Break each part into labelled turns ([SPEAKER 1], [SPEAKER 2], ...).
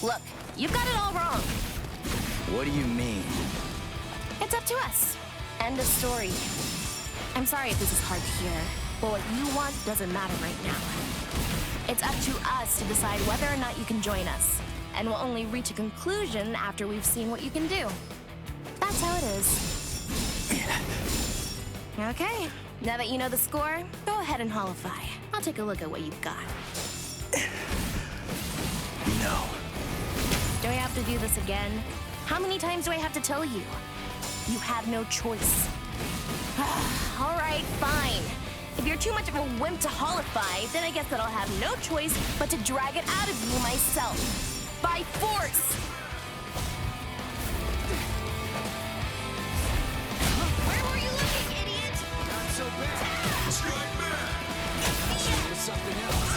[SPEAKER 1] Look, you've got it all wrong.
[SPEAKER 2] What do you mean?
[SPEAKER 1] It's up to us. End of story. I'm sorry if this is hard to hear, but what you want doesn't matter right now. It's up to us to decide whether or not you can join us, and we'll only reach a conclusion after we've seen what you can do. That's how it is. Okay, now that you know the score, go ahead and holify. I'll take a look at what you've got.
[SPEAKER 2] No.
[SPEAKER 1] Do I have to do this again? How many times do I have to tell you? You have no choice. All right, fine. If you're too much of a wimp to holify, then I guess that I'll have no choice but to drag it out of you myself. By force! Where were you looking, idiot?
[SPEAKER 3] Not so bad. Strike back. With something else.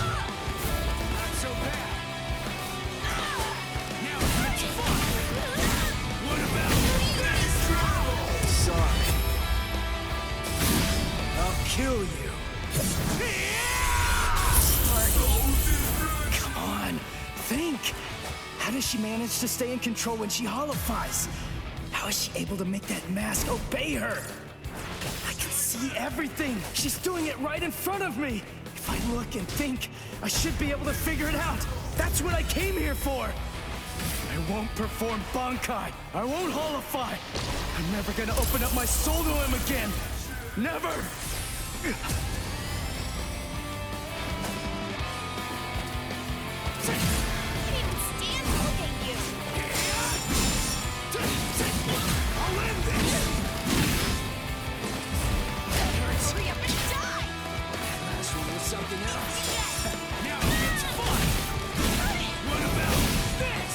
[SPEAKER 3] Not so bad. Now it's fun. What about this?
[SPEAKER 2] Sorry. I'll kill you. Come on, think. How does she manage to stay in control when she holifies? How is she able to make that mask obey her? I can see everything. She's doing it right in front of me. If I look and think, I should be able to figure it out. That's what I came here for. I won't perform Bankai. I won't holify. I'm never gonna open up my soul to him again. Never!
[SPEAKER 3] I'll end this.
[SPEAKER 1] Hurry up and die!
[SPEAKER 3] Last one was something else. Now it's fun. What about this?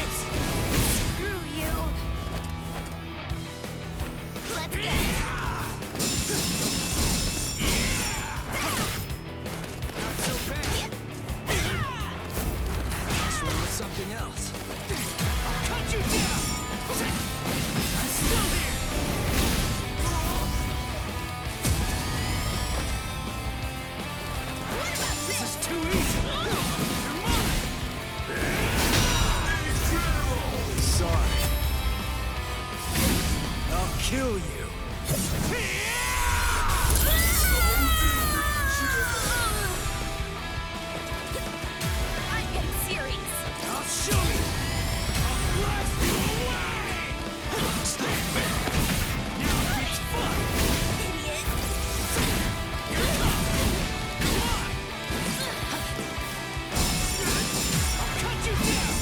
[SPEAKER 1] Screw you! Let's go!
[SPEAKER 3] Not so bad. Last one was something else. I'll cut you down. I'm still here. This is too easy. You're mine.
[SPEAKER 2] Sorry. I'll kill you.
[SPEAKER 1] I'm getting serious.
[SPEAKER 3] I'll show you. I'll blast you away. Stay back. Now it's fun.
[SPEAKER 1] Idiot!
[SPEAKER 3] You're tough. Come on. I'll cut you down.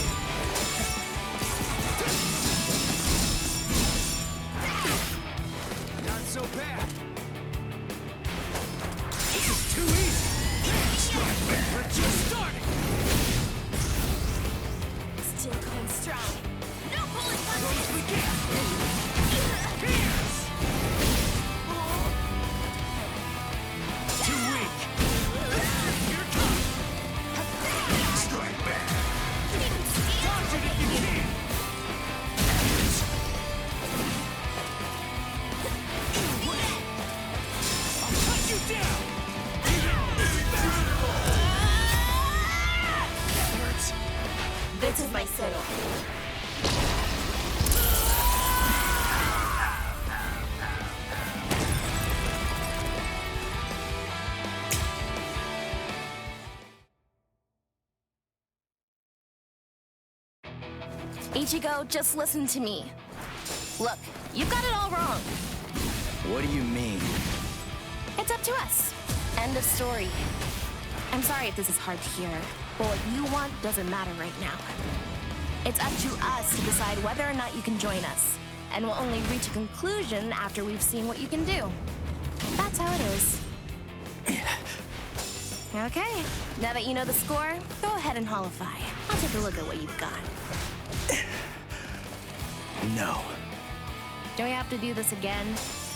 [SPEAKER 3] Not so bad. This is too easy. We're just starting.
[SPEAKER 1] Still going strong. No pulling
[SPEAKER 3] Close
[SPEAKER 1] punches!
[SPEAKER 3] we get. Here's. Too weak. You're tough. Strike back. Dodge it if you can. I'll cut you down. That hurts.
[SPEAKER 1] This is my signal. Ichigo, just listen to me. Look, you've got it all wrong.
[SPEAKER 2] What do you mean?
[SPEAKER 1] It's up to us. End of story. I'm sorry if this is hard to hear, but what you want doesn't matter right now. It's up to us to decide whether or not you can join us, and we'll only reach a conclusion after we've seen what you can do. That's how it is. Okay, now that you know the score, go ahead and holify. I'll take a look at what you've got.
[SPEAKER 2] No.
[SPEAKER 1] Do I have to do this again?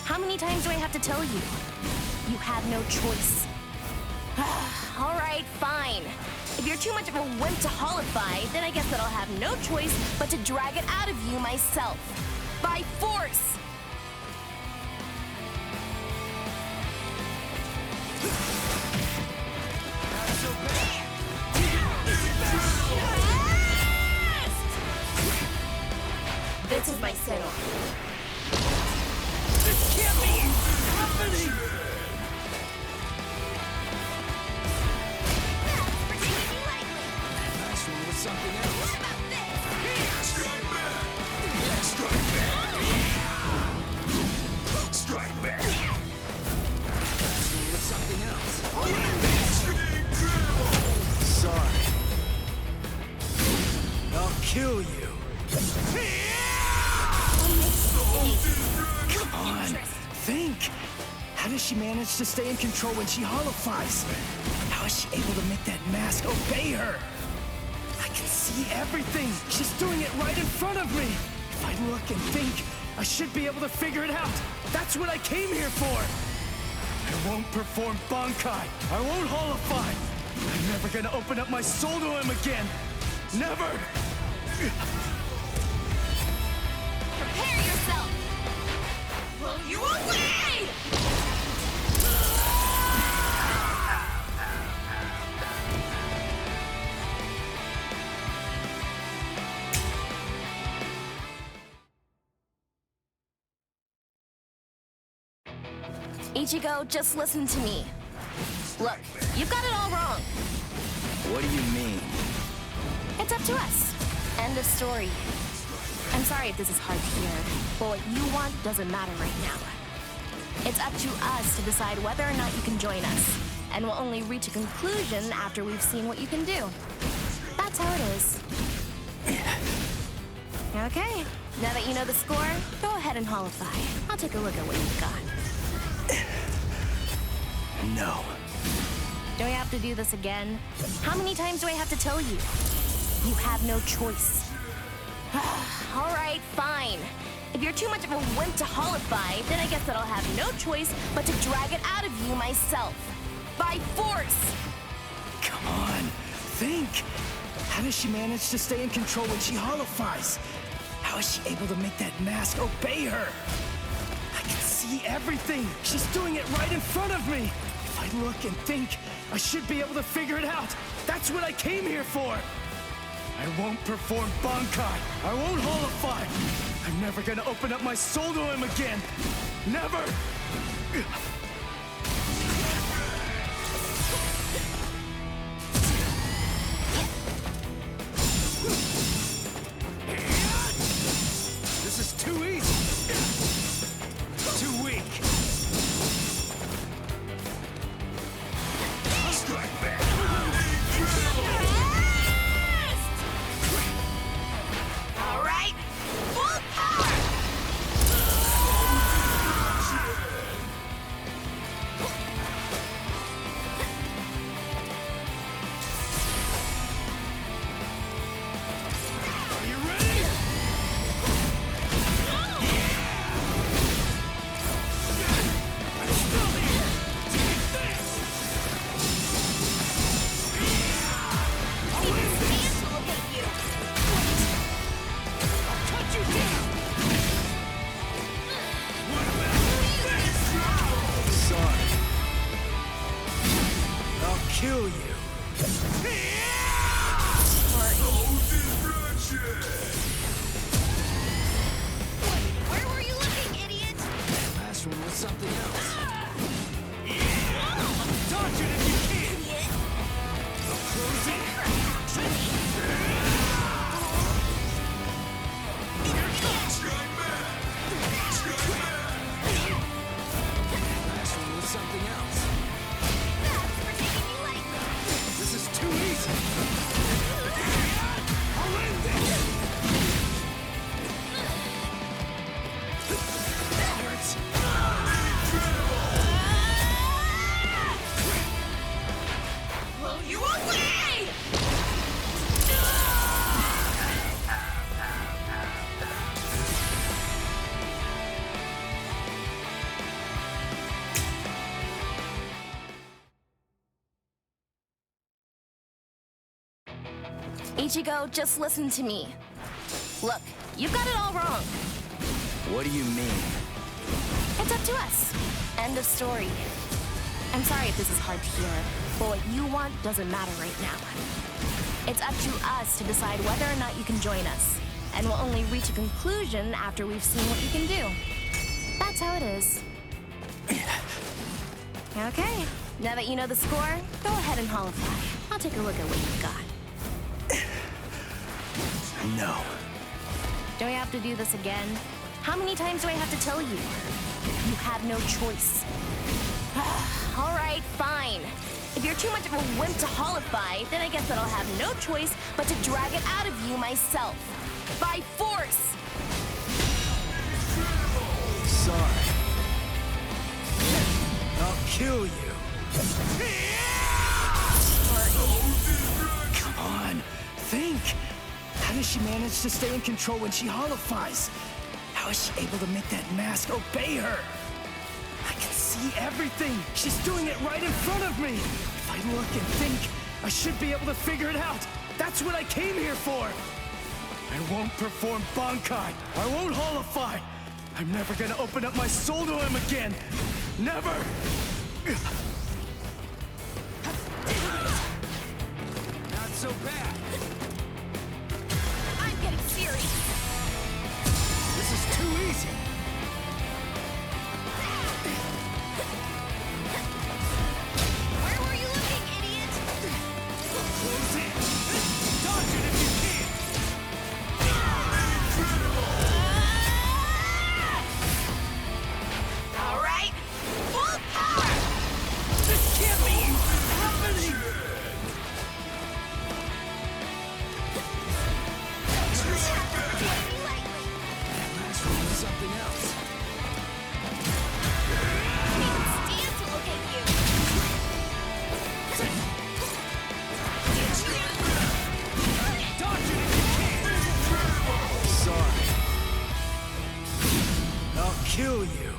[SPEAKER 1] How many times do I have to tell you? You have no choice. All right, fine. If you're too much of a wimp to holify, then I guess that I'll have no choice but to drag it out of you myself. By force! This is my signal.
[SPEAKER 2] This can't be happening!
[SPEAKER 3] Nice one with something else.
[SPEAKER 1] What about this?
[SPEAKER 3] Strike back! Strike back! Strike back! Nice one with something else.
[SPEAKER 2] Sorry. I'll kill you. Come on, think. How does she manage to stay in control when she holifies? How is she able to make that mask obey her? I can see everything. She's doing it right in front of me. If I look and think, I should be able to figure it out. That's what I came here for. I won't perform Bankai. I won't holify. I'm never gonna open up my soul to him again. Never!
[SPEAKER 1] Prepare yourself! Blow you away! Ichigo, just listen to me. Look, you've got it all wrong.
[SPEAKER 2] What do you mean?
[SPEAKER 1] It's up to us. End of story. I'm sorry if this is hard to hear, but what you want doesn't matter right now. It's up to us to decide whether or not you can join us, and we'll only reach a conclusion after we've seen what you can do. That's how it is. Okay, now that you know the score, go ahead and holify. I'll take a look at what you've got.
[SPEAKER 2] No.
[SPEAKER 1] Do I have to do this again? How many times do I have to tell you? You have no choice. All right, fine. If you're too much of a wimp to holify, then I guess that I'll have no choice but to drag it out of you myself. By force!
[SPEAKER 2] Come on, think. How does she manage to stay in control when she holifies? How is she able to make that mask obey her? I can see everything. She's doing it right in front of me. If I look and think, I should be able to figure it out. That's what I came here for. I won't perform Bankai. I won't holify. I'm never gonna open up my soul to him again. Never!
[SPEAKER 3] This is too easy. Too weak. Strike back.
[SPEAKER 1] All right, full power! Ichigo, just listen to me. Look, you've got it all wrong.
[SPEAKER 2] What do you mean?
[SPEAKER 1] It's up to us. End of story. I'm sorry if this is hard to hear, but what you want doesn't matter right now. It's up to us to decide whether or not you can join us, and we'll only reach a conclusion after we've seen what you can do. That's how it is. Okay, now that you know the score, go ahead and holify. I'll take a look at what you've got.
[SPEAKER 2] No.
[SPEAKER 1] Do I have to do this again? How many times do I have to tell you? You have no choice. All right, fine. If you're too much of a wimp to holify, then I guess that I'll have no choice but to drag it out of you myself. By force!
[SPEAKER 2] Sorry. I'll kill you. Come on, think. How does she manage to stay in control when she holifies? How is she able to make that mask obey her? I can see everything. She's doing it right in front of me. If I look and think, I should be able to figure it out. That's what I came here for. I won't perform Bankai. I won't holify. I'm never gonna open up my soul to him again. Never!
[SPEAKER 3] Not so bad.
[SPEAKER 1] I'm getting serious.
[SPEAKER 3] This is too easy.
[SPEAKER 1] Where were you looking, idiot?
[SPEAKER 3] Close in. Dodge it if you can.
[SPEAKER 1] All right, full power!
[SPEAKER 2] This can't be happening!
[SPEAKER 3] Last one was something else.
[SPEAKER 1] Can't stand to look at you.
[SPEAKER 3] Dodge it if you can.
[SPEAKER 2] Sorry. I'll kill you.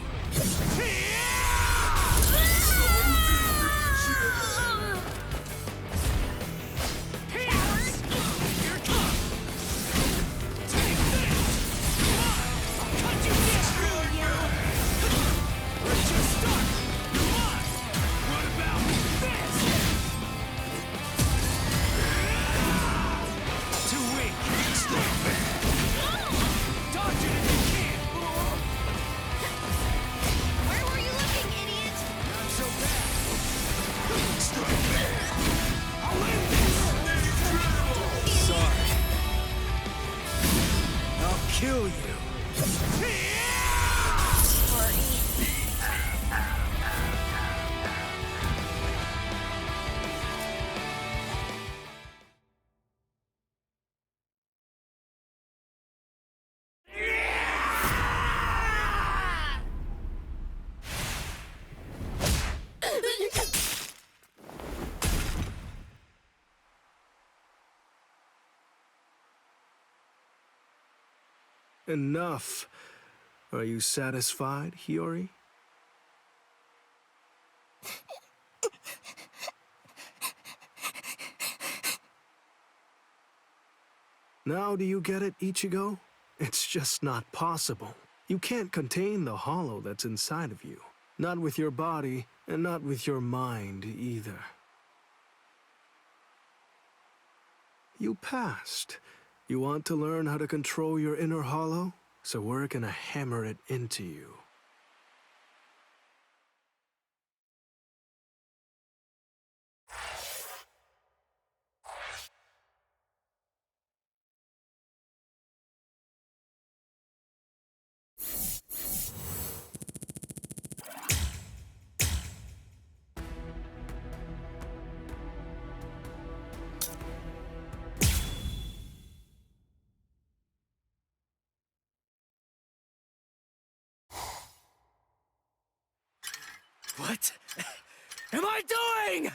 [SPEAKER 3] Here it comes. Take this. Come on. I'll cut you down. We're just starting. Come on. What about this? Too weak. Stop it. Dodge it if you can.
[SPEAKER 1] Where were you looking, idiot?
[SPEAKER 3] Not so bad. I'll end this.
[SPEAKER 2] Sorry. I'll kill you.
[SPEAKER 4] Enough. Are you satisfied, Hiyori? Now do you get it, Ichigo? It's just not possible. You can't contain the hollow that's inside of you. Not with your body, and not with your mind either. You passed. You want to learn how to control your inner hollow? So we're gonna hammer it into you.
[SPEAKER 2] What am I doing?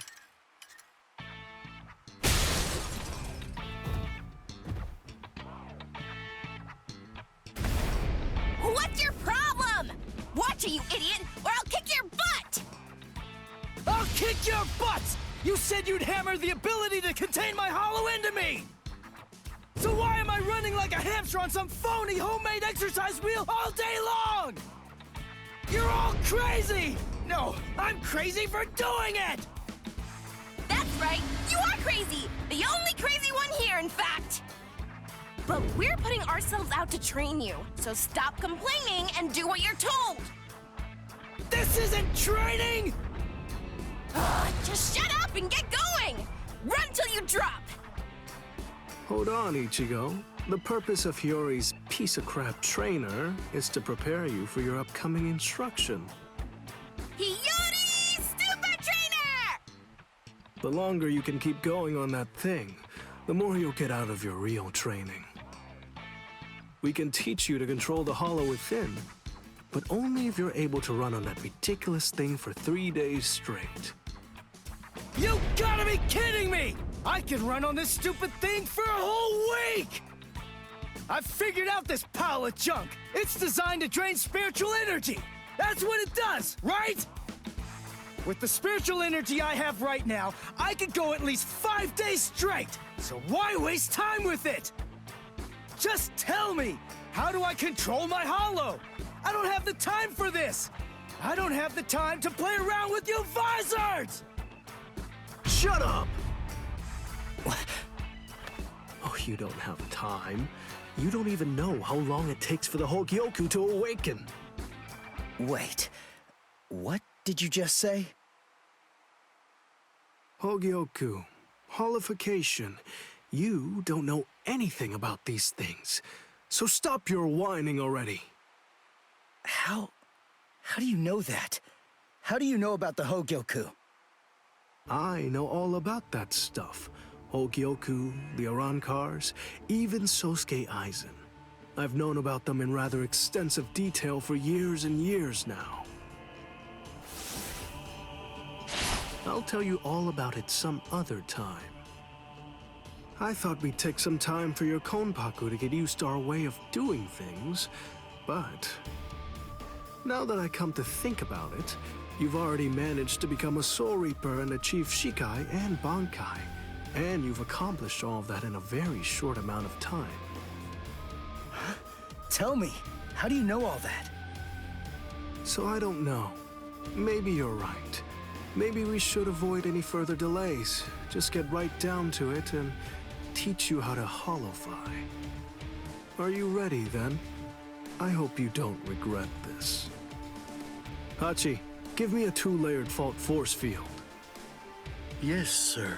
[SPEAKER 1] What's your problem? Watch it, you idiot, or I'll kick your butt!
[SPEAKER 2] I'll kick your butts! You said you'd hammer the ability to contain my hollow into me! hamster on some phony homemade exercise wheel all day long! You're all crazy! No, I'm crazy for doing it!
[SPEAKER 1] That's right, you are crazy! The only crazy one here, in fact! But we're putting ourselves out to train you, so stop complaining and do what you're told!
[SPEAKER 2] This isn't training!
[SPEAKER 1] Just shut up and get going! Run till you drop!
[SPEAKER 4] Hold on, Ichigo. The purpose of Hiyori's piece of crap trainer is to prepare you for your upcoming instruction.
[SPEAKER 1] Hiyori Super Trainer!
[SPEAKER 4] The longer you can keep going on that thing, the more you'll get out of your real training. We can teach you to control the hollow within, but only if you're able to run on that ridiculous thing for 3 days straight.
[SPEAKER 2] You gotta be kidding me! I can run on this stupid thing for a whole week! I've figured out this pile of junk. It's designed to drain spiritual energy. That's what it does, right? With the spiritual energy I have right now, I could go at least 5 days straight. So why waste time with it? Just tell me, how do I control my hollow? I don't have the time for this. I don't have the time to play around with you visors!
[SPEAKER 4] Shut up! Oh, you don't have time. You don't even know how long it takes for the Hogyoku to awaken.
[SPEAKER 2] Wait, what did you just say?
[SPEAKER 4] Hogyoku, holification. You don't know anything about these things. So stop your whining already.
[SPEAKER 2] How do you know that? How do you know about the Hogyoku?
[SPEAKER 4] I know all about that stuff. Hogyoku, the Arankars, even Sosuke Aizen. I've known about them in rather extensive detail for years and years now. I'll tell you all about it some other time. I thought we'd take some time for your Konpaku to get used to our way of doing things, but now that I come to think about it, you've already managed to become a Soul Reaper and achieve Shikai and Bankai, and you've accomplished all of that in a very short amount of time.
[SPEAKER 2] Tell me, how do you know all that?
[SPEAKER 4] So I don't know. Maybe you're right. Maybe we should avoid any further delays. Just get right down to it and teach you how to holofy. Are you ready then? I hope you don't regret this. Hachi, give me a 2-layered fault force field.
[SPEAKER 5] Yes, sir.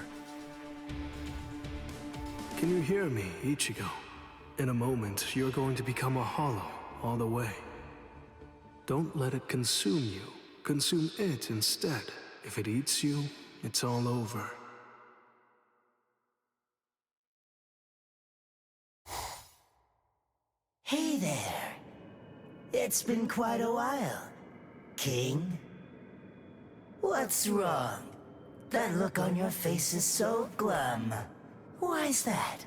[SPEAKER 4] Can you hear me, Ichigo? In a moment, you're going to become a hollow all the way. Don't let it consume you. Consume it instead. If it eats you, it's all over.
[SPEAKER 6] Hey there. It's been quite a while, King. What's wrong? That look on your face is so glum. Why's that?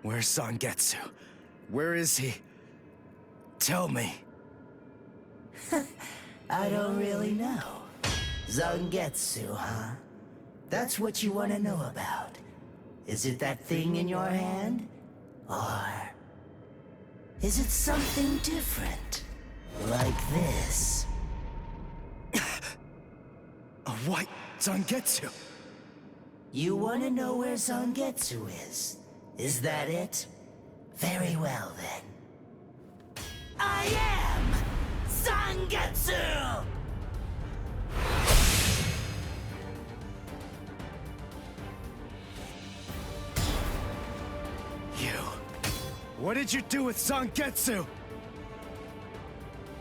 [SPEAKER 2] Where's Zangetsu? Where is he? Tell me.
[SPEAKER 6] I don't really know. Zangetsu, huh? That's what you want to know about. Is it that thing in your hand? Or is it something different? Like this?
[SPEAKER 2] A white Zangetsu.
[SPEAKER 6] You want to know where Zangetsu is? Is that it? Very well then. I am Zangetsu!
[SPEAKER 2] You. What did you do with Zangetsu?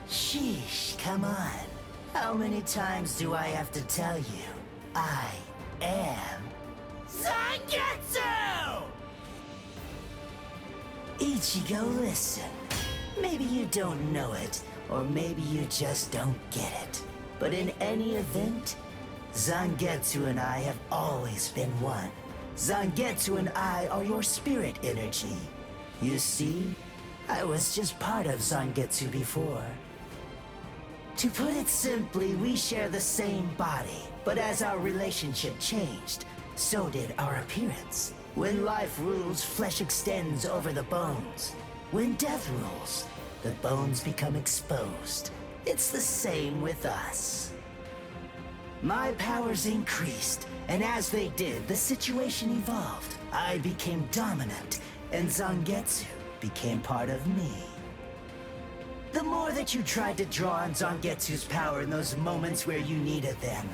[SPEAKER 6] Sheesh, come on. How many times do I have to tell you? I am Zangetsu! Ichigo, listen. Maybe you don't know it, or maybe you just don't get it. But in any event, Zangetsu and I have always been one. Zangetsu and I are your spirit energy. You see, I was just part of Zangetsu before. To put it simply, we share the same body, but as our relationship changed, so did our appearance. When life rules, flesh extends over the bones. When death rules, the bones become exposed. It's the same with us. My powers increased, and as they did, the situation evolved. I became dominant, and Zangetsu became part of me. The more that you tried to draw on Zangetsu's power in those moments where you needed them,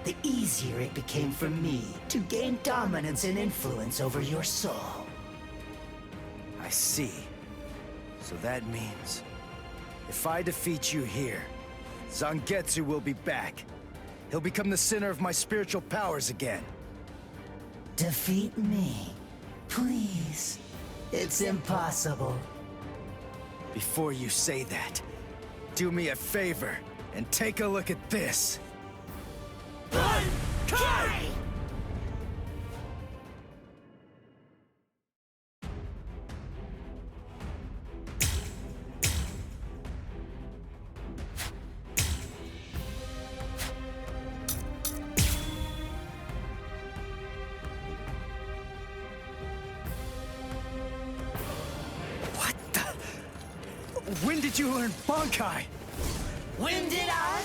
[SPEAKER 6] the easier it became for me to gain dominance and influence over your soul.
[SPEAKER 2] I see. So that means, if I defeat you here, Zangetsu will be back. He'll become the center of my spiritual powers again.
[SPEAKER 6] Defeat me, please. It's impossible.
[SPEAKER 2] Before you say that, do me a favor and take a look at this.
[SPEAKER 6] Kai!
[SPEAKER 2] What the? When did you learn Bankai?
[SPEAKER 6] When did I?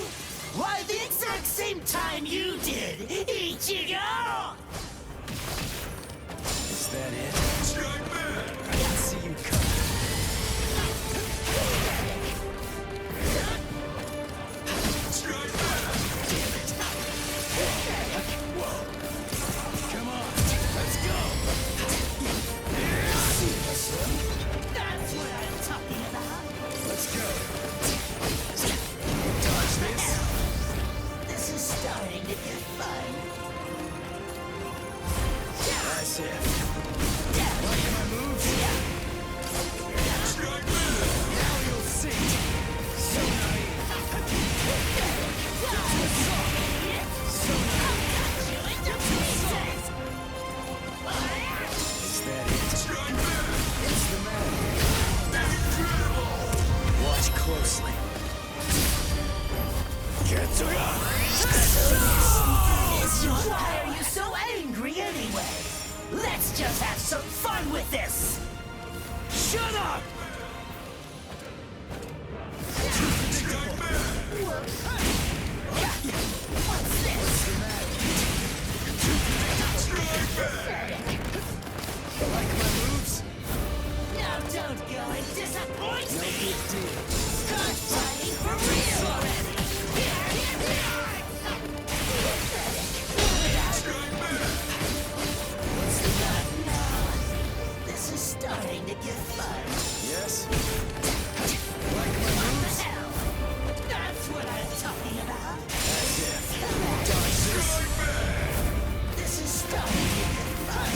[SPEAKER 6] Why, the exact same time you did, Ichigo!
[SPEAKER 2] Is that it? I didn't see you coming. Come on, let's go!
[SPEAKER 6] That's what I'm talking about!
[SPEAKER 2] Let's go! Dodge this!
[SPEAKER 6] This is starting to get fun.
[SPEAKER 2] That's it. Like my moves? Now you'll see. So naive. So Is that it? It's the man. Watch closely. Get to
[SPEAKER 6] Why are you so angry anyway? Let's just have some fun with this!
[SPEAKER 2] Shut up!
[SPEAKER 6] What's this?
[SPEAKER 2] Like my moves?
[SPEAKER 6] Now don't go and disappoint
[SPEAKER 2] No
[SPEAKER 6] me!
[SPEAKER 2] big deal.
[SPEAKER 6] Start fighting for real already! This is starting to get fun.
[SPEAKER 2] Yes?
[SPEAKER 6] What the hell? That's what I'm talking about.
[SPEAKER 2] That's it. Dodge this.
[SPEAKER 6] This is starting to get fun.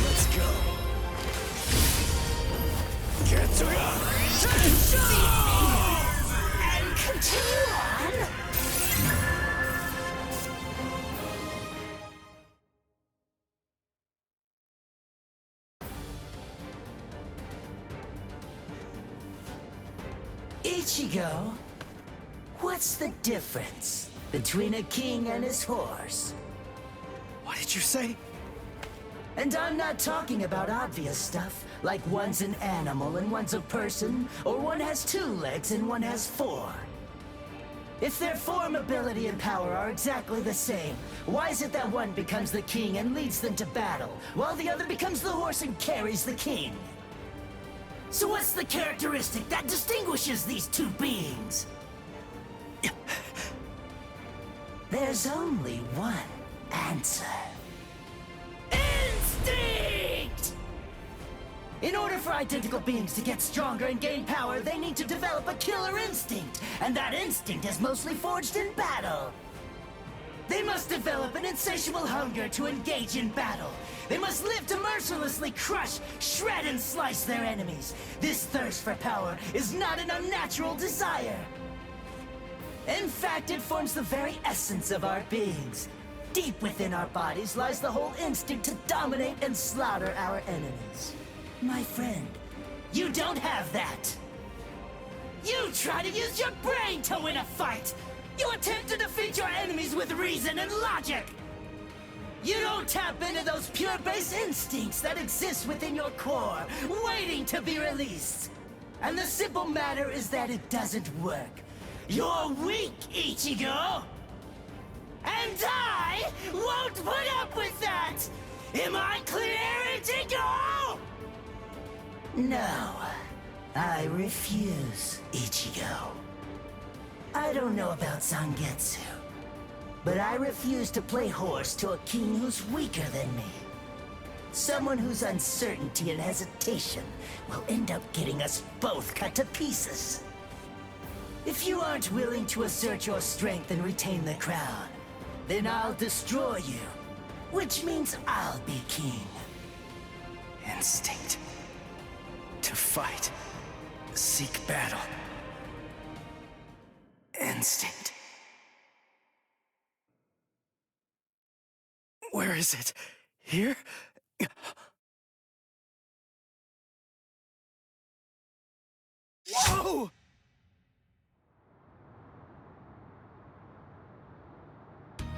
[SPEAKER 2] Let's go. Get to
[SPEAKER 6] And continue on. Ichigo, what's the difference between a king and his horse?
[SPEAKER 2] What did you say?
[SPEAKER 6] And I'm not talking about obvious stuff, like one's an animal and one's a person, or one has 2 legs and one has 4. If their form, ability, and power are exactly the same, why is it that one becomes the king and leads them to battle, while the other becomes the horse and carries the king? So what's the characteristic that distinguishes these 2 beings? There's only one answer. Instinct! In order for identical beings to get stronger and gain power, they need to develop a killer instinct, and that instinct is mostly forged in battle. They must develop an insatiable hunger to engage in battle. They must live to mercilessly crush, shred, and slice their enemies. This thirst for power is not an unnatural desire. In fact, it forms the very essence of our beings. Deep within our bodies lies the whole instinct to dominate and slaughter our enemies. My friend, you don't have that. You try to use your brain to win a fight. You attempt to defeat your enemies with reason and logic! You don't tap into those pure base instincts that exist within your core, waiting to be released. And the simple matter is that it doesn't work. You're weak, Ichigo! And I won't put up with that! Am I clear, Ichigo? No, I refuse, Ichigo. I don't know about Zangetsu, but I refuse to play horse to a king who's weaker than me. Someone whose uncertainty and hesitation will end up getting us both cut to pieces. If you aren't willing to assert your strength and retain the crown, then I'll destroy you, which means I'll be king.
[SPEAKER 2] Instinct. To fight. Seek battle. Instinct. Where is it? Here? Whoa!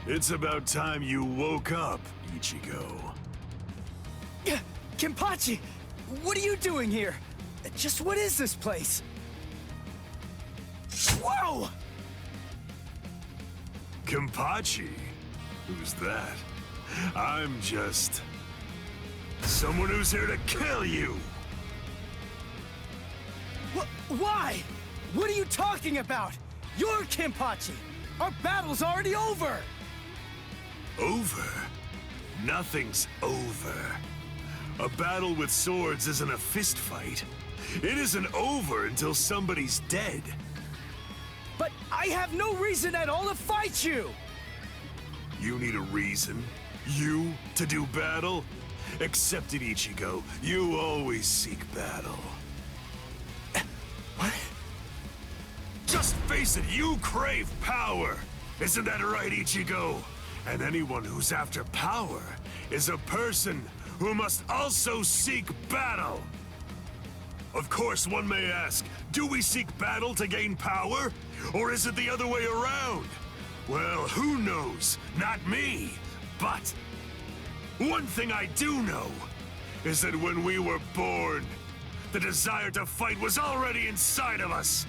[SPEAKER 3] It's about time you woke up, Ichigo.
[SPEAKER 2] Kenpachi! What are you doing here? Just what is this place? Whoa!
[SPEAKER 3] Kenpachi? Who's that? I'm just... someone who's here to kill you!
[SPEAKER 2] Why? What are you talking about? You're Kenpachi! Our battle's already over!
[SPEAKER 3] Over? Nothing's over. A battle with swords isn't a fist fight. It isn't over until somebody's dead.
[SPEAKER 2] But I have no reason at all to fight you!
[SPEAKER 3] You need a reason? You to do battle? Accept it, Ichigo. You always seek battle.
[SPEAKER 2] What?
[SPEAKER 3] Just face it, you crave power! Isn't that right, Ichigo? And anyone who's after power is a person who must also seek battle. Of course, one may ask, do we seek battle to gain power? Or is it the other way around? Well, who knows? Not me. But one thing I do know is that when we were born, the desire to fight was already inside of us.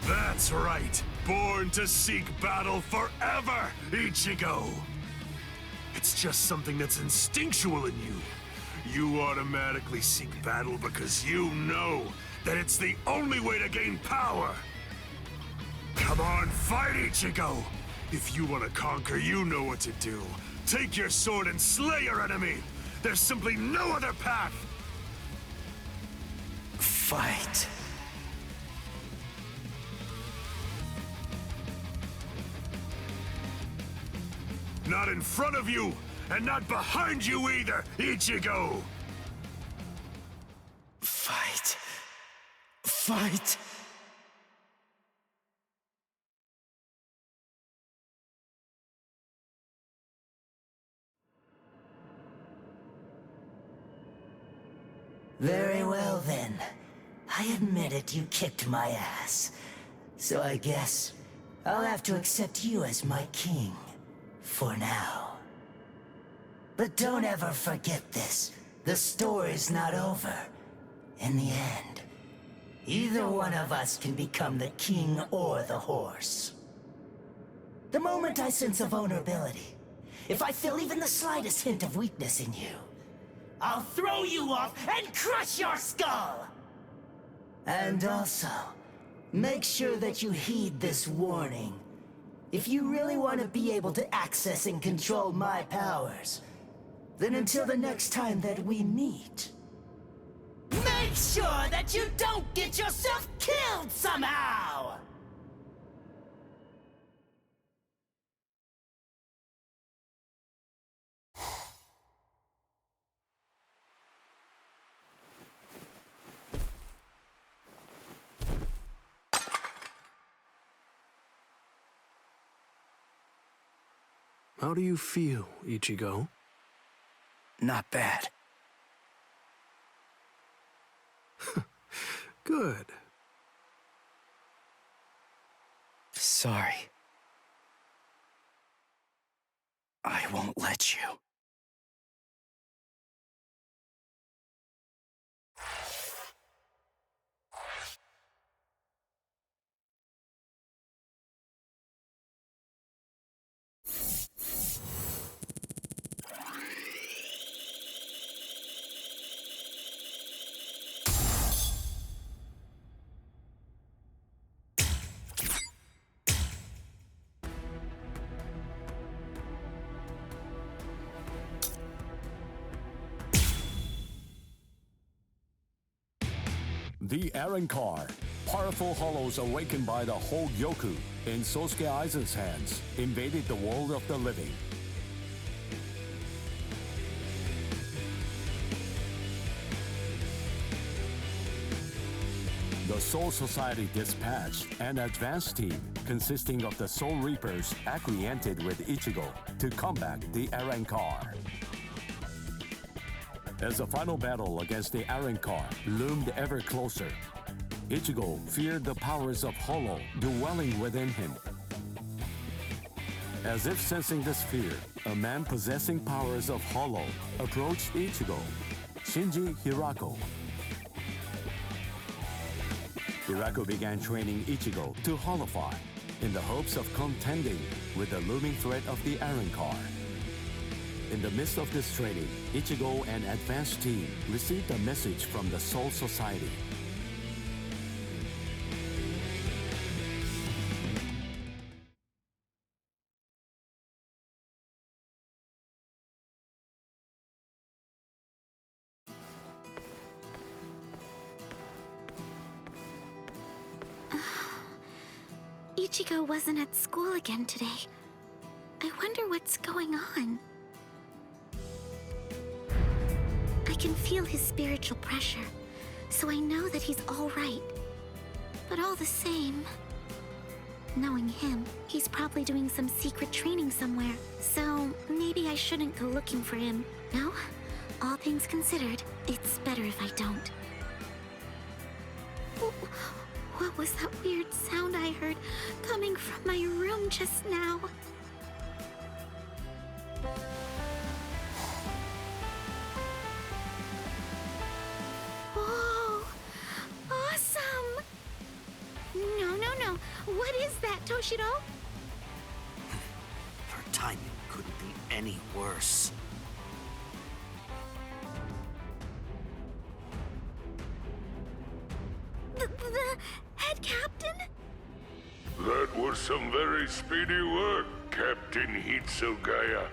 [SPEAKER 3] That's right. Born to seek battle forever, Ichigo. It's just something that's instinctual in you. You automatically seek battle because you know that it's the only way to gain power. Come on, fight, Ichigo! If you want to conquer, you know what to do. Take your sword and slay your enemy! There's simply no other path!
[SPEAKER 2] Fight.
[SPEAKER 3] Not in front of you, and not behind you either, Ichigo!
[SPEAKER 2] Fight. Fight.
[SPEAKER 6] Very well then. I admit it, you kicked my ass. So I guess I'll have to accept you as my king. For now. But don't ever forget this. The story's not over. In the end, either one of us can become the king or the horse. The moment I sense a vulnerability, if I feel even the slightest hint of weakness in you, I'll throw you off and crush your skull! And also, make sure that you heed this warning. If you really want to be able to access and control my powers, then until the next time that we meet, make sure that you don't get yourself killed somehow!
[SPEAKER 4] How do you feel, Ichigo?
[SPEAKER 2] Not bad.
[SPEAKER 4] Good.
[SPEAKER 2] sorry. I won't let you.
[SPEAKER 7] The Arrancar, powerful hollows awakened by the Hogyoku in Sosuke Aizen's hands, invaded the world of the living. The Soul Society dispatched an advance team consisting of the Soul Reapers acquainted with Ichigo to combat the Arrancar. As the final battle against the Arrancar loomed ever closer, Ichigo feared the powers of Hollow dwelling within him. As if sensing this fear, a man possessing powers of Hollow approached Ichigo, Shinji Hirako. Hirako began training Ichigo to Hollowfy in the hopes of contending with the looming threat of the Arrancar. In the midst of this training, Ichigo and advanced team received a message from the Soul Society.
[SPEAKER 8] Ichigo wasn't at school again today. I wonder what's going on. I can feel his spiritual pressure, so I know that he's all right. But all the same, knowing him, he's probably doing some secret training somewhere, so maybe I shouldn't go looking for him. No? All things considered, it's better if I don't. What was that weird sound I heard coming from my room just now? Whoa! Awesome! No. What is that, Toshiro?
[SPEAKER 9] Her timing couldn't be any worse.
[SPEAKER 8] The head captain?
[SPEAKER 3] That was some very speedy work, Captain Hitsugaya.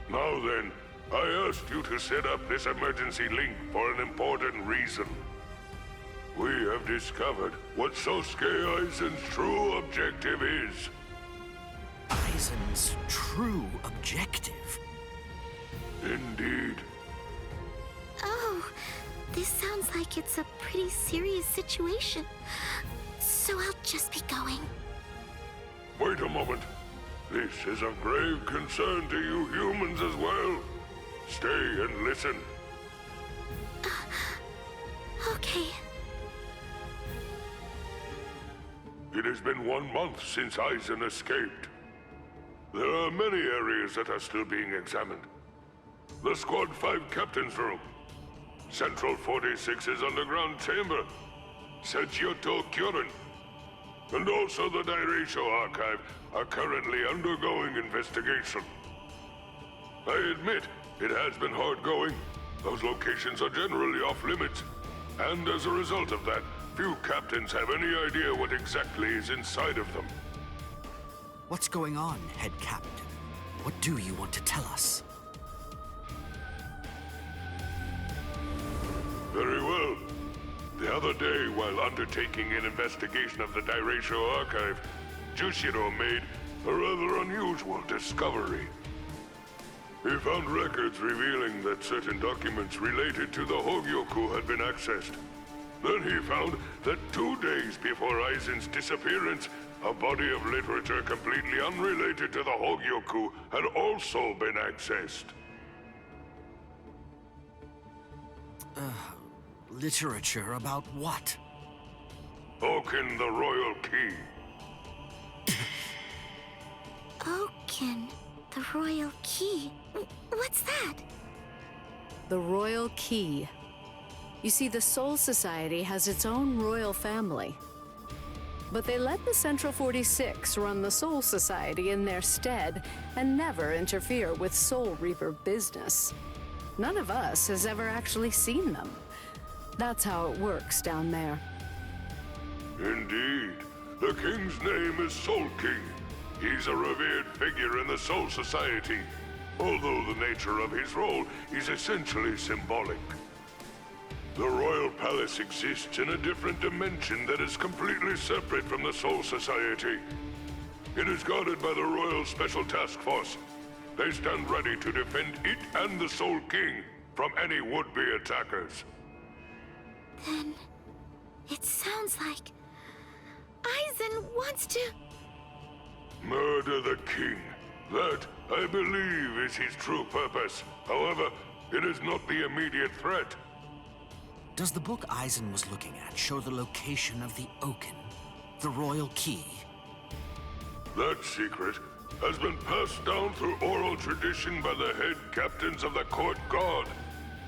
[SPEAKER 3] Now then, I asked you to set up this emergency link for an important reason. We have discovered what Sosuke Aizen's true objective is.
[SPEAKER 9] Aizen's true objective?
[SPEAKER 3] Indeed.
[SPEAKER 8] Oh, this sounds like it's a pretty serious situation. So I'll just be going.
[SPEAKER 3] Wait a moment. This is of grave concern to you humans as well. Stay and listen.
[SPEAKER 8] Okay.
[SPEAKER 3] It has been 1 month since Aizen escaped. There are many areas that are still being examined. The Squad 5 Captain's Room, Central 46's underground chamber, Sechioto Kyorin, and also the Dairaisho Archive are currently undergoing investigation. I admit, it has been hard going. Those locations are generally off limits, and as a result of that, few captains have any idea what exactly is inside of them.
[SPEAKER 9] What's going on, Head Captain? What do you want to tell us?
[SPEAKER 3] Very well. The other day, while undertaking an investigation of the Dairaisho Archive, Jushiro made a rather unusual discovery. He found records revealing that certain documents related to the Hogyoku had been accessed. Then he found that 2 days before Aizen's disappearance, a body of literature completely unrelated to the Hogyoku had also been accessed.
[SPEAKER 9] Literature about what?
[SPEAKER 3] Oaken the Royal Key.
[SPEAKER 8] Oaken, the royal key. What's that?
[SPEAKER 10] The royal key. You see, the Soul Society has its own royal family. But they let the Central 46 run the Soul Society in their stead and never interfere with Soul Reaper business. None of us has ever actually seen them. That's how it works down there.
[SPEAKER 3] Indeed. The king's name is Soul King. He's a revered figure in the Soul Society, although the nature of his role is essentially symbolic. The Royal Palace exists in a different dimension that is completely separate from the Soul Society. It is guarded by the Royal Special Task Force. They stand ready to defend it and the Soul King from any would-be attackers.
[SPEAKER 8] Then, it sounds like Aizen wants to...
[SPEAKER 3] Murder the king. That, I believe, is his true purpose. However, it is not the immediate threat.
[SPEAKER 9] Does the book Aizen was looking at show the location of the Oaken, the royal key?
[SPEAKER 3] That secret has been passed down through oral tradition by the head captains of the court guard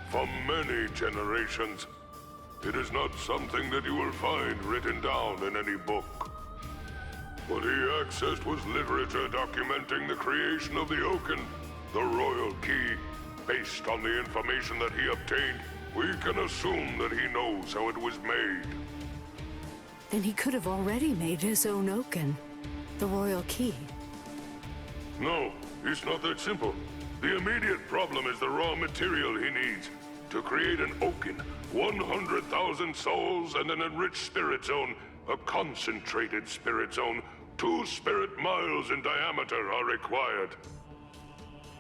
[SPEAKER 3] for many generations. It is not something that you will find written down in any book. What he accessed was literature documenting the creation of the Oaken, the royal key. Based on the information that he obtained, we can assume that he knows how it was made.
[SPEAKER 10] Then he could have already made his own Oaken, the royal key.
[SPEAKER 3] No, it's not that simple. The immediate problem is the raw material he needs. To create an Oaken, 100,000 souls and an enriched spirit zone, a concentrated spirit zone, 2 spirit miles in diameter are required.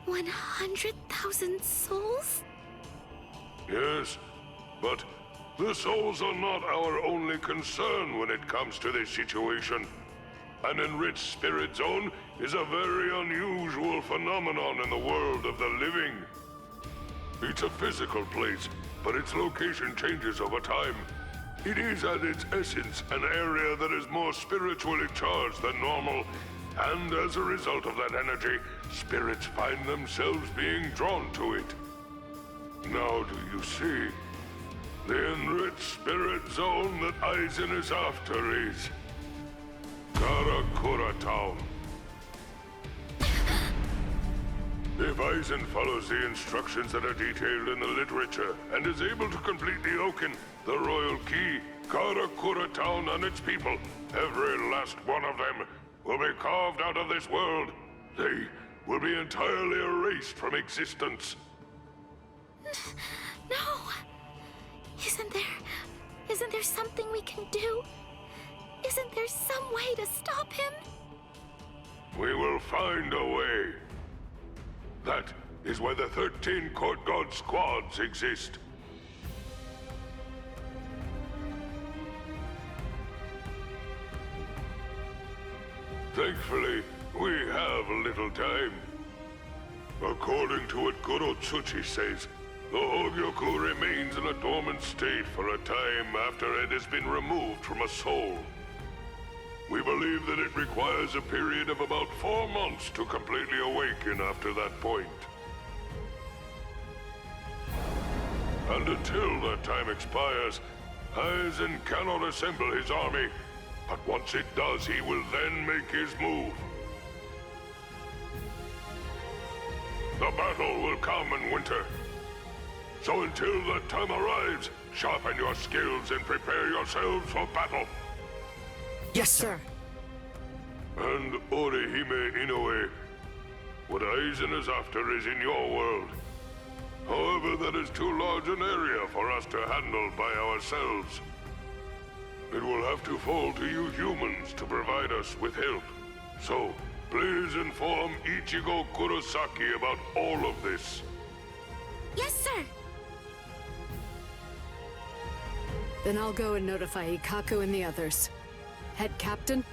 [SPEAKER 8] 100,000 souls?
[SPEAKER 3] Yes, but the souls are not our only concern when it comes to this situation. An enriched spirit zone is a very unusual phenomenon in the world of the living. It's a physical place, but its location changes over time. It is at its essence an area that is more spiritually charged than normal, and as a result of that energy, spirits find themselves being drawn to it. Now do you see? The enriched spirit zone that Aizen is after is Karakura Town. If Aizen follows the instructions that are detailed in the literature and is able to complete the Oaken, the royal key, Karakura Town and its people, every last one of them, will be carved out of this world. They will be entirely erased from existence.
[SPEAKER 8] No! Isn't there something we can do? Isn't there some way to stop him?
[SPEAKER 3] We will find a way. That is why the 13 Court Guard squads exist. Thankfully, we have a little time. According to what Gorotsuchi says, the Hogyoku remains in a dormant state for a time after it has been removed from a soul. We believe that it requires a period of about 4 months to completely awaken after that point. And until that time expires, Aizen cannot assemble his army, but once it does, he will then make his move. The battle will come in winter. So until that time arrives, sharpen your skills and prepare yourselves for battle.
[SPEAKER 9] Yes, sir.
[SPEAKER 3] And Orihime Inoue, what Aizen is after is in your world. However, that is too large an area for us to handle by ourselves. It will have to fall to you humans to provide us with help. So, please inform Ichigo Kurosaki about all of this.
[SPEAKER 8] Yes, sir!
[SPEAKER 10] Then I'll go and notify Ikaku and the others. Head Captain?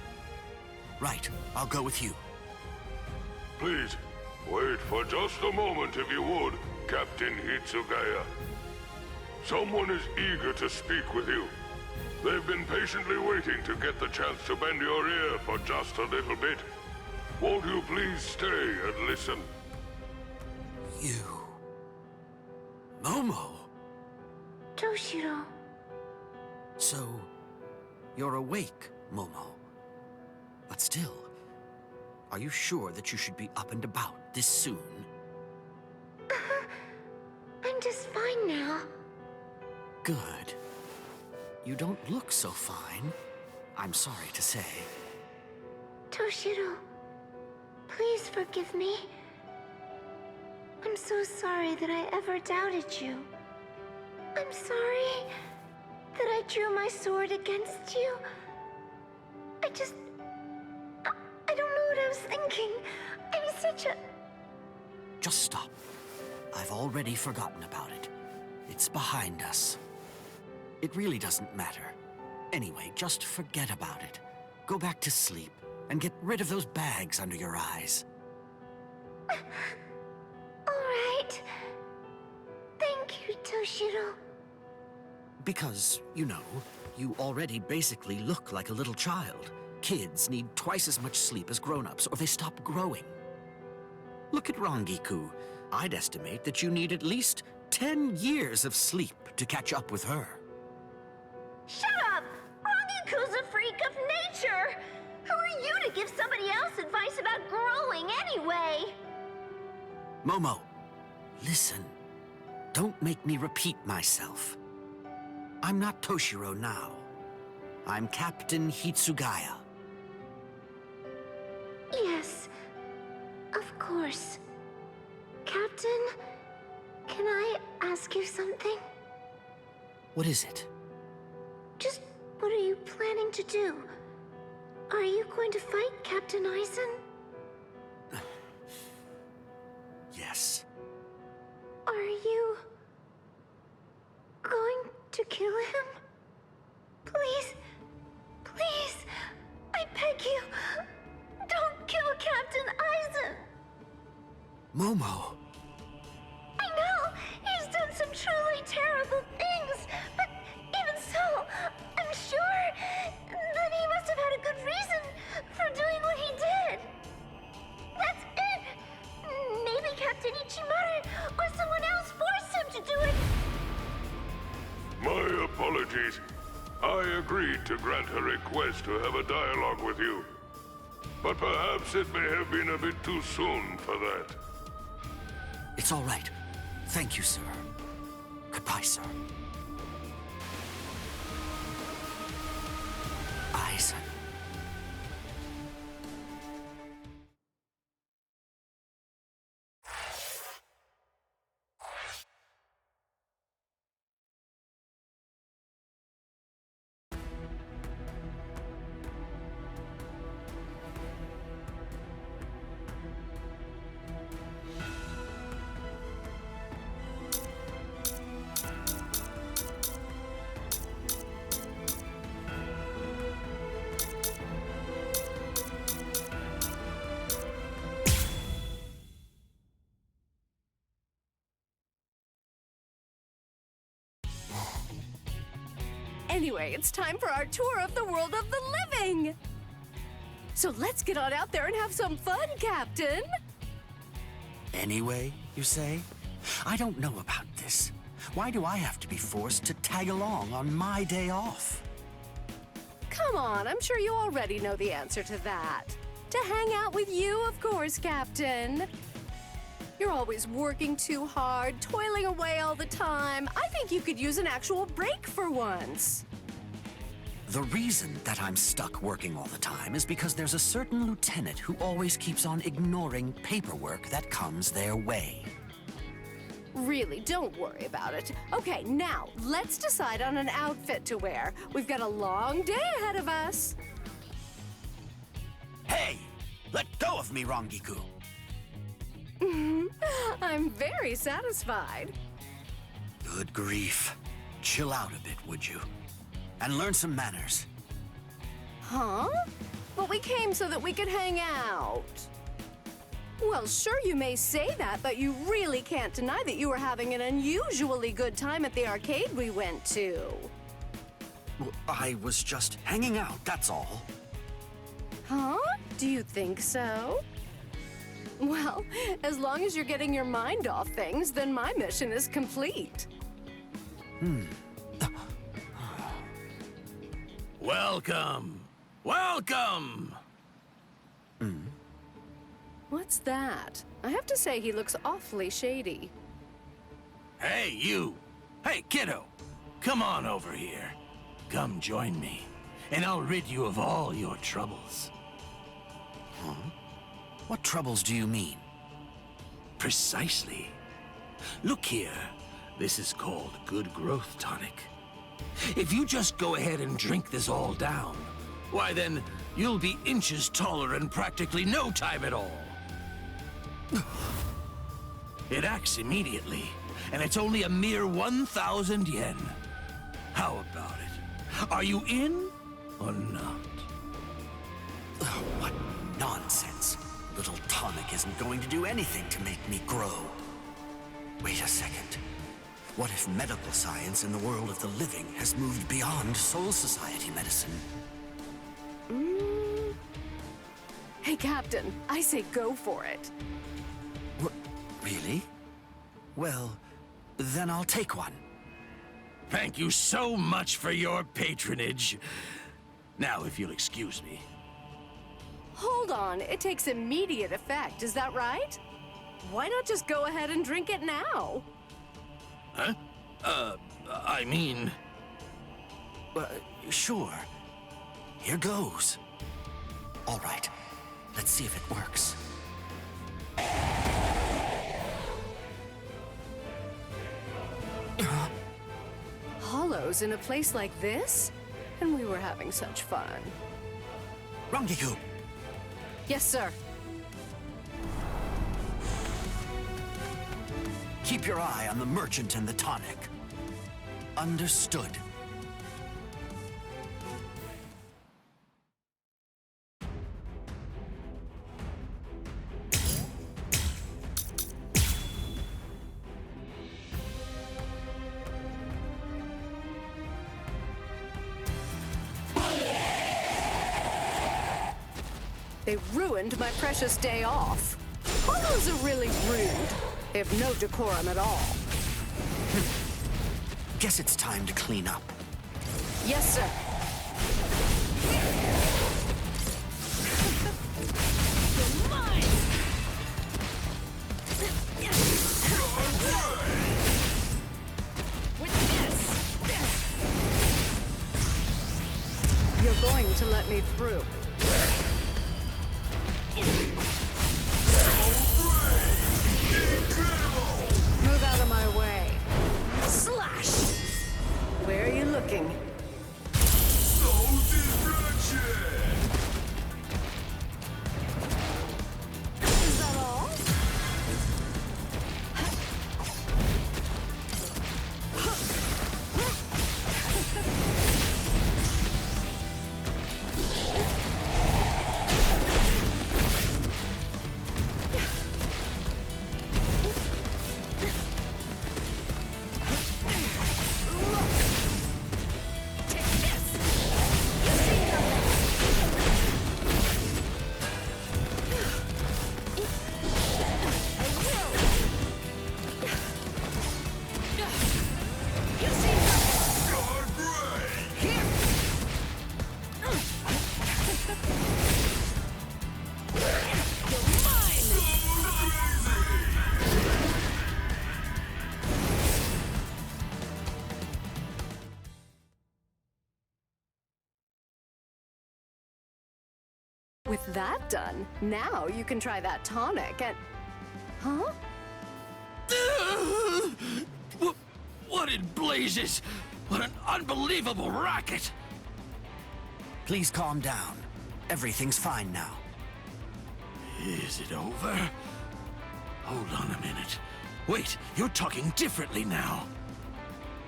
[SPEAKER 9] Right, I'll go with you.
[SPEAKER 3] Please, wait for just a moment if you would, Captain Hitsugaya. Someone is eager to speak with you. They've been patiently waiting to get the chance to bend your ear for just a little bit. Won't you please stay and listen?
[SPEAKER 9] You... Momo!
[SPEAKER 8] Toshiro.
[SPEAKER 9] So, you're awake, Momo. But still, are you sure that you should be up and about this soon?
[SPEAKER 8] I'm just fine now.
[SPEAKER 9] Good. You don't look so fine, I'm sorry to say.
[SPEAKER 8] Toshiro, please forgive me. I'm so sorry that I ever doubted you. I'm sorry that I drew my sword against you. I don't know what I was thinking. I'm such a...
[SPEAKER 9] Just stop. I've already forgotten about it. It's behind us. It really doesn't matter. Anyway, just forget about it. Go back to sleep and get rid of those bags under your eyes.
[SPEAKER 8] All right. Thank you, Toshiro.
[SPEAKER 9] Because, you know, you already basically look like a little child. Kids need twice as much sleep as grown-ups, or they stop growing. Look at Rangiku. I'd estimate that you need at least 10 years of sleep to catch up with her.
[SPEAKER 8] Shut up! Rangiku's a freak of nature! Who are you to give somebody else advice about growing anyway?
[SPEAKER 9] Momo, listen. Don't make me repeat myself. I'm not Toshiro now. I'm Captain Hitsugaya.
[SPEAKER 8] Yes, of course. Captain, can I ask you something?
[SPEAKER 9] What is it?
[SPEAKER 8] Just what are you planning to do? Are you going to fight Captain Aizen?
[SPEAKER 9] Yes.
[SPEAKER 8] Are you going to kill him? Please, please, I beg you, don't kill Captain Aizen.
[SPEAKER 9] Momo.
[SPEAKER 8] I know, he's done some truly terrible things, but even so, I'm sure that he must have had a good reason for doing what he did. That's it. Maybe Captain Ichimara or someone else forced him to do it.
[SPEAKER 3] My apologies. I agreed to grant her request to have a dialogue with you. But perhaps it may have been a bit too soon for that.
[SPEAKER 9] It's all right. Thank you, sir. Goodbye, sir. Aizen.
[SPEAKER 10] Anyway, it's time for our tour of the world of the living! So let's get on out there and have some fun, Captain!
[SPEAKER 9] Anyway, you say? I don't know about this. Why do I have to be forced to tag along on my day off?
[SPEAKER 10] Come on, I'm sure you already know the answer to that. To hang out with you, of course, Captain. You're always working too hard, toiling away all the time. I think you could use an actual break for once.
[SPEAKER 9] The reason that I'm stuck working all the time is because there's a certain lieutenant who always keeps on ignoring paperwork that comes their way.
[SPEAKER 10] Really, don't worry about it. Okay, now, let's decide on an outfit to wear. We've got a long day ahead of us.
[SPEAKER 9] Hey! Let go of me, Rangiku!
[SPEAKER 10] I'm very satisfied.
[SPEAKER 9] Good grief. Chill out a bit, would you? And learn some manners.
[SPEAKER 10] Huh? But we came so that we could hang out. Well, sure you may say that, but you really can't deny that you were having an unusually good time at the arcade we went to.
[SPEAKER 9] Well, I was just hanging out, that's all.
[SPEAKER 10] Huh? Do you think so? Well, as long as you're getting your mind off things, then my mission is complete.
[SPEAKER 11] Welcome! Welcome!
[SPEAKER 10] What's that? I have to say he looks awfully shady.
[SPEAKER 11] Hey, you! Hey, kiddo! Come on over here. Come join me, and I'll rid you of all your troubles.
[SPEAKER 9] What troubles do you mean?
[SPEAKER 11] Precisely. Look here. This is called Good Growth Tonic. If you just go ahead and drink this all down, why then, you'll be inches taller in practically no time at all. It acts immediately, and it's only a mere 1,000 yen. How about it? Are you in or not?
[SPEAKER 9] What nonsense. Little tonic isn't going to do anything to make me grow. Wait a second. What if medical science in the world of the living has moved beyond Soul Society medicine?
[SPEAKER 10] Hey, Captain, I say go for it.
[SPEAKER 9] What? Really? Well, then I'll take one.
[SPEAKER 11] Thank you so much for your patronage. Now, if you'll excuse me.
[SPEAKER 10] Hold on, it takes immediate effect, is that right? Why not just go ahead and drink it now?
[SPEAKER 11] Huh? I mean...
[SPEAKER 9] Sure. Here goes. All right, let's see if it works.
[SPEAKER 10] Hollows in a place like this? And we were having such fun.
[SPEAKER 9] Rangiku!
[SPEAKER 10] Yes, sir.
[SPEAKER 9] Keep your eye on the merchant and the tonic. Understood.
[SPEAKER 10] They ruined my precious day off. Hollows are really rude. They have no decorum at all.
[SPEAKER 9] Guess it's time to clean up.
[SPEAKER 10] Yes, sir. You're mine! With this! You're going to let me through. Move out of my way. Slash! Where are you looking? Is that all? With that done, now you can try that tonic and... Huh?
[SPEAKER 11] What in blazes? What an unbelievable racket!
[SPEAKER 9] Please calm down. Everything's fine now.
[SPEAKER 11] Is it over? Hold on a minute. Wait, you're talking differently now.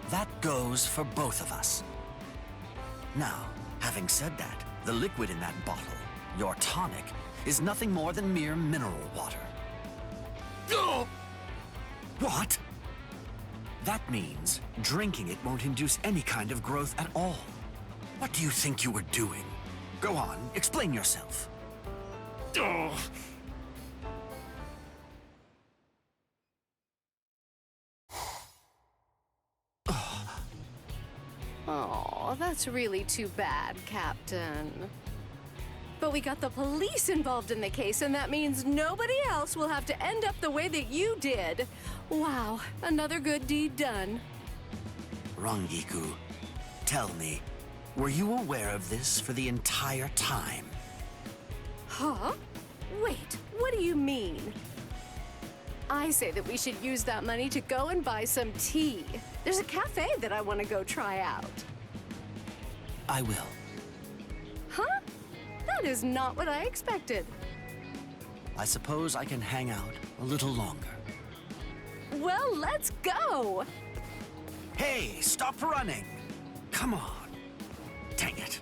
[SPEAKER 9] That goes for both of us. Now, having said that, the liquid in that bottle, your tonic, is nothing more than mere mineral water.
[SPEAKER 11] Oh!
[SPEAKER 9] What? That means drinking it won't induce any kind of growth at all. What do you think you were doing? Go on, explain yourself.
[SPEAKER 10] Oh, that's really too bad, Captain. But we got the police involved in the case, and that means nobody else will have to end up the way that you did. Wow, another good deed done.
[SPEAKER 9] Rangiku, tell me, were you aware of this for the entire time?
[SPEAKER 10] Huh? Wait, what do you mean? I say that we should use that money to go and buy some tea. There's a cafe that I want to go try out.
[SPEAKER 9] I will.
[SPEAKER 10] Huh? That is not what I expected.
[SPEAKER 9] I suppose I can hang out a little longer.
[SPEAKER 10] Well, let's go!
[SPEAKER 9] Hey, stop running! Come on. Dang it.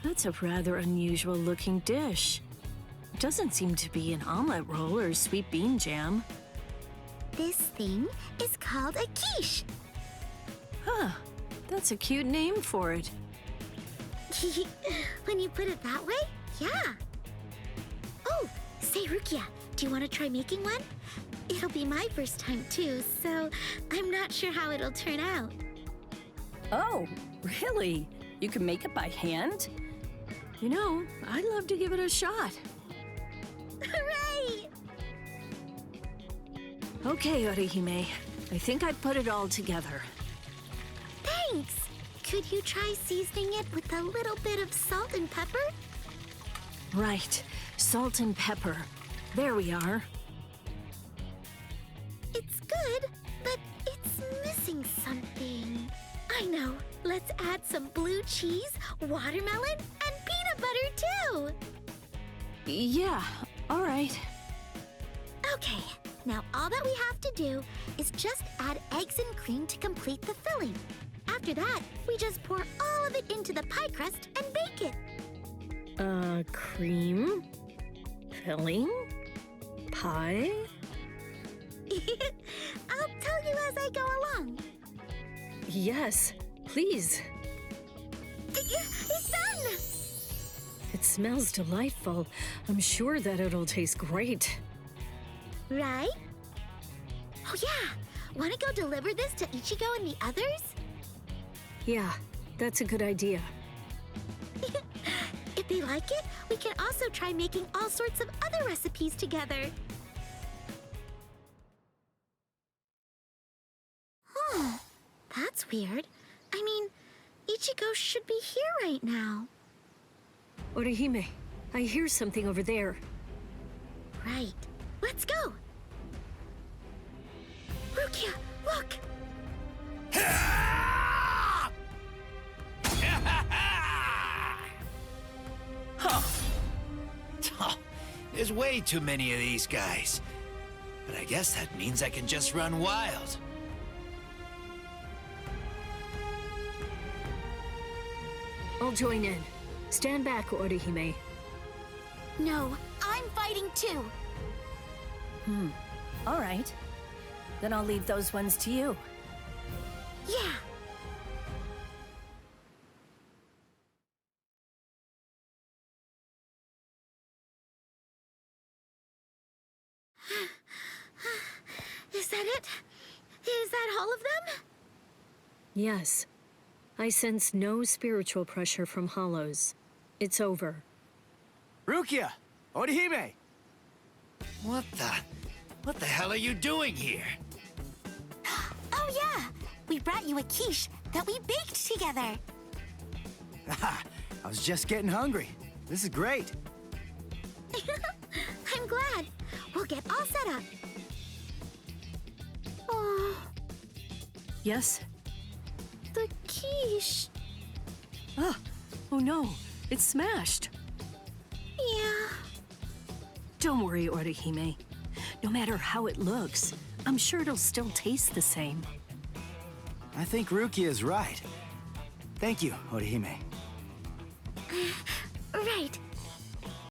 [SPEAKER 12] That's a rather unusual looking dish. It doesn't seem to be an omelet roll or sweet bean jam.
[SPEAKER 8] This thing is called a quiche.
[SPEAKER 12] Huh, that's a cute name for it.
[SPEAKER 8] When you put it that way, yeah. Oh, say Rukia, do you want to try making one? It'll be my first time too, so I'm not sure how it'll turn out.
[SPEAKER 12] Oh, really? You can make it by hand? You know, I'd love to give it a shot.
[SPEAKER 8] Hooray!
[SPEAKER 12] Okay, Orihime. I think I've put it all together.
[SPEAKER 8] Thanks! Could you try seasoning it with a little bit of salt and pepper?
[SPEAKER 12] Right. Salt and pepper. There we are.
[SPEAKER 8] It's good, but it's missing something. I know. Let's add some blue cheese, watermelon, and peanut butter too.
[SPEAKER 12] Yeah, all right.
[SPEAKER 8] Okay, now all that we have to do is just add eggs and cream to complete the filling. After that, we just pour all of it into the pie crust and bake it.
[SPEAKER 12] Cream? Filling? Pie?
[SPEAKER 8] I'll tell you as I go along.
[SPEAKER 12] Yes, please.
[SPEAKER 8] It's done!
[SPEAKER 12] It smells delightful. I'm sure that it'll taste great.
[SPEAKER 8] Right? Oh yeah, wanna go deliver this to Ichigo and the others?
[SPEAKER 12] Yeah, that's a good idea.
[SPEAKER 8] If they like it, we can also try making all sorts of other recipes together. Huh, that's weird. I mean, Ichigo should be here right now.
[SPEAKER 12] Orihime, I hear something over there.
[SPEAKER 8] Right. Let's go! Rukia, look!
[SPEAKER 13] There's way too many of these guys. But I guess that means I can just run wild.
[SPEAKER 12] I'll join in. Stand back, Orihime.
[SPEAKER 8] No, I'm fighting too.
[SPEAKER 12] All right. Then I'll leave those ones to you.
[SPEAKER 8] Yeah. Is that it? Is that all of them?
[SPEAKER 12] Yes. I sense no spiritual pressure from hollows. It's over.
[SPEAKER 2] Rukia! Orihime!
[SPEAKER 13] What the hell are you doing here?
[SPEAKER 8] Oh yeah! We brought you a quiche that we baked together.
[SPEAKER 2] I was just getting hungry. This is great.
[SPEAKER 8] I'm glad. We'll get all set up. Oh,
[SPEAKER 12] Yes?
[SPEAKER 8] the quiche.
[SPEAKER 12] Ah, Oh no, it's smashed.
[SPEAKER 8] Yeah.
[SPEAKER 12] Don't worry, Orihime. No matter how it looks, I'm sure it'll still taste the same.
[SPEAKER 2] I think Rukia is right. Thank you, Orihime.
[SPEAKER 8] Right.